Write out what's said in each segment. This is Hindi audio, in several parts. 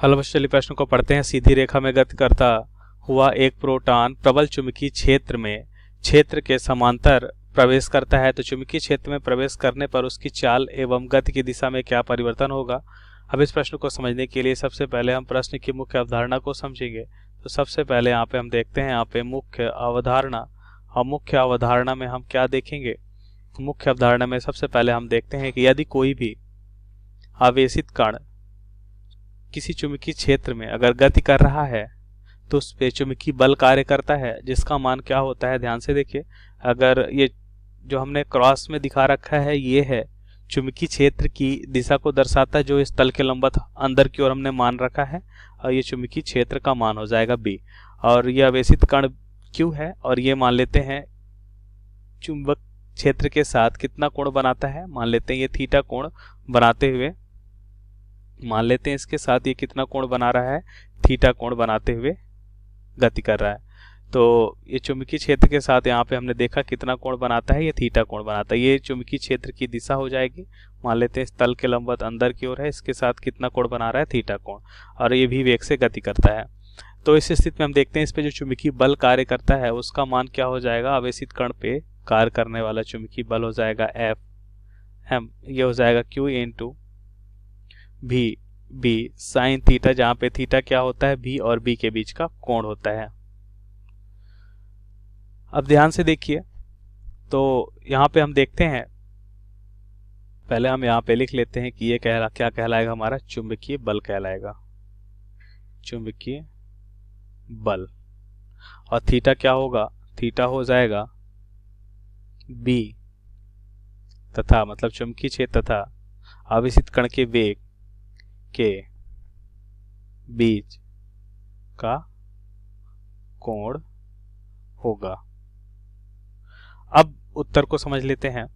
हल चलिए प्रश्न को पढ़ते हैं। सीधी रेखा में गति करता हुआ एक प्रोटॉन प्रबल चुंबकीय क्षेत्र के समांतर प्रवेश करता है तो चुंबकीय क्षेत्र में प्रवेश करने पर उसकी चाल एवं गति की दिशा में क्या परिवर्तन होगा। अब इस प्रश्न को समझने के लिए सबसे पहले हम प्रश्न की मुख्य अवधारणा को समझेंगे। तो सबसे पहले यहाँ पे हम देखते हैं यहाँ पे मुख्य अवधारणा, और मुख्य अवधारणा में हम क्या देखेंगे। मुख्य अवधारणा में सबसे पहले हम देखते हैं कि यदि कोई भी आवेशित कण किसी चुंबकीय क्षेत्र में अगर गति कर रहा है तो उस पे चुंबकीय बल कार्य करता है, जिसका मान क्या होता है, ध्यान से देखिए। अगर ये जो हमने क्रॉस में दिखा रखा है ये है चुंबकीय क्षेत्र की दिशा को दर्शाता है, जो इस तल के लंबवत अंदर की ओर हमने मान रखा है, और ये चुंबकीय क्षेत्र का मान हो जाएगा बी। और ये आवेशित कण क्यू है, और ये मान लेते हैं चुंबक क्षेत्र के साथ कितना कोण बनाता है, मान लेते हैं ये थीटा कोण बनाते हुए, मान लेते हैं इसके साथ ये कितना कोण बना रहा है, थीटा कोण बनाते हुए गति कर रहा है। तो ये चुंबकीय क्षेत्र के साथ यहाँ पे हमने देखा कितना कोण बनाता है, ये थीटा कोण बनाता है। ये चुंबकीय क्षेत्र की दिशा हो जाएगी, मान लेते हैं इस तल के लंबवत अंदर की ओर है, इसके साथ कितना कोण बना रहा है, थीटा कोण, और ये भी वेग से गति करता है। तो इस स्थिति में हम देखते हैं इस पे जो चुंबकीय बल कार्य करता है उसका मान क्या हो जाएगा, आवेशित कण पे कार्य करने वाला चुंबकीय बल हो जाएगा एफ एम, ये हो जाएगा क्यू इंटू भी बी साइन थीटा, जहां पे थीटा क्या होता है, बी और बी के बीच का कोण होता है। अब ध्यान से देखिए, तो यहाँ पे हम देखते हैं, पहले हम यहाँ पे लिख लेते हैं कि ये क्या कहलाएगा, हमारा चुंबकीय बल कहलाएगा, चुंबकीय बल। और थीटा क्या होगा, थीटा हो जाएगा बी तथा मतलब चुंबकीय क्षेत्र तथा आवेशित कण के वेग के बीच का कोण होगा। अब उत्तर को समझ लेते हैं।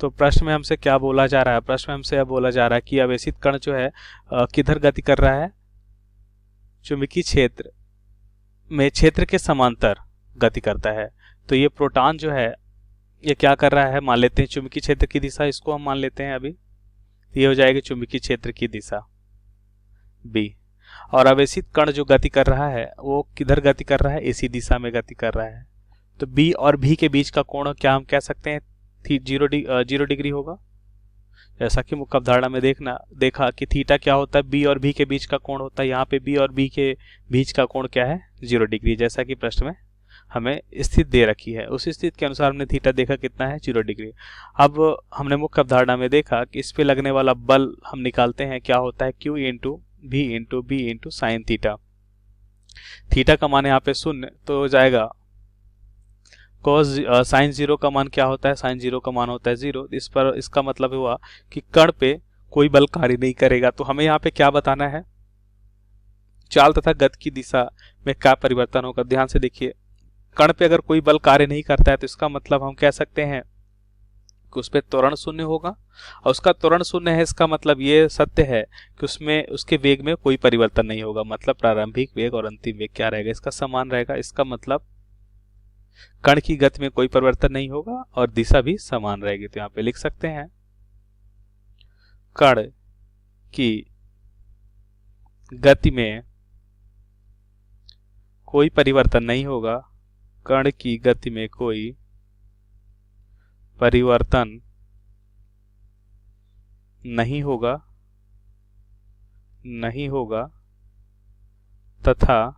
तो प्रश्न में हमसे क्या बोला जा रहा है, प्रश्न में हमसे यह बोला जा रहा है कि आवेशित कण जो है किधर गति कर रहा है, चुंबकीय क्षेत्र में क्षेत्र के समांतर गति करता है। तो ये प्रोटॉन जो है ये क्या कर रहा है, मान लेते हैं चुंबकीय क्षेत्र की दिशा, इसको हम मान लेते हैं अभी, ये हो जाएगी चुंबकीय क्षेत्र की दिशा बी। और आवेशित कण जो गति कर रहा है वो किधर गति कर रहा है, इसी दिशा में गति कर रहा है। तो बी और भी के बीच का कोण क्या हम कह सकते हैं, 0 डिग्री होगा। जैसा कि मुख्य अवधारणा में देखा कि थीटा क्या होता है, बी और बी के बीच का कोण होता है। यहाँ पे बी और बी के बीच का कोण क्या है, 0 डिग्री, जैसा कि प्रश्न में हमें स्थिति दे रखी है। उस स्थिति के अनुसार हमने थीटा देखा कितना है, 0 डिग्री। अब हमने मुख्य अवधारणा में देखा कि इस पे लगने वाला बल हम निकालते हैं, क्या होता है, Q into B into sine theta. Theta का मान यहाँ पे 0 तो हो जाएगा cos साइन 0 का मान क्या होता है, साइन 0 का मान होता है 0। इस पर इसका मतलब हुआ कि कण पे कोई बल कार्य नहीं करेगा। तो हमें यहाँ पे क्या बताना है, चाल तथा गति की दिशा में क्या परिवर्तन होगा। ध्यान से देखिए, कण पे अगर कोई बल कार्य नहीं करता है तो इसका मतलब हम कह सकते हैं कि उस पर त्वरण 0 होगा, और उसका त्वरण 0 है, इसका मतलब ये सत्य है कि उसमें उसके वेग में कोई परिवर्तन नहीं होगा। मतलब प्रारंभिक वेग और अंतिम वेग क्या रहेगा, इसका समान रहेगा। इसका मतलब कण की गति में कोई परिवर्तन नहीं होगा और दिशा भी समान रहेगी। तो यहाँ पे लिख सकते हैं कण की गति में कोई परिवर्तन नहीं होगा, कण की गति में कोई परिवर्तन नहीं होगा तथा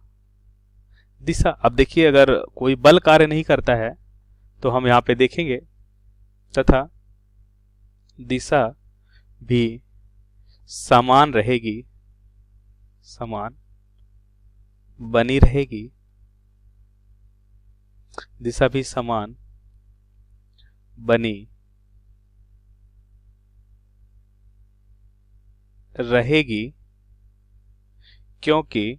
दिशा, अब देखिए अगर कोई बल कार्य नहीं करता है तो हम यहाँ पे देखेंगे, तथा दिशा भी समान रहेगी, समान बनी रहेगी, दिशा भी समान बनी रहेगी, क्योंकि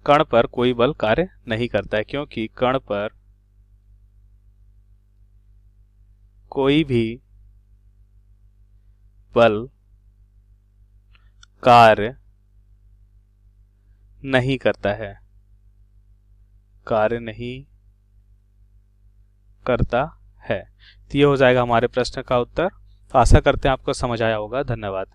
कण पर कोई बल कार्य नहीं करता है, क्योंकि कण पर कोई भी बल कार्य नहीं करता है, कार्य नहीं करता है। तो ये हो जाएगा हमारे प्रश्न का उत्तर। आशा करते हैं आपको समझ आया होगा। धन्यवाद।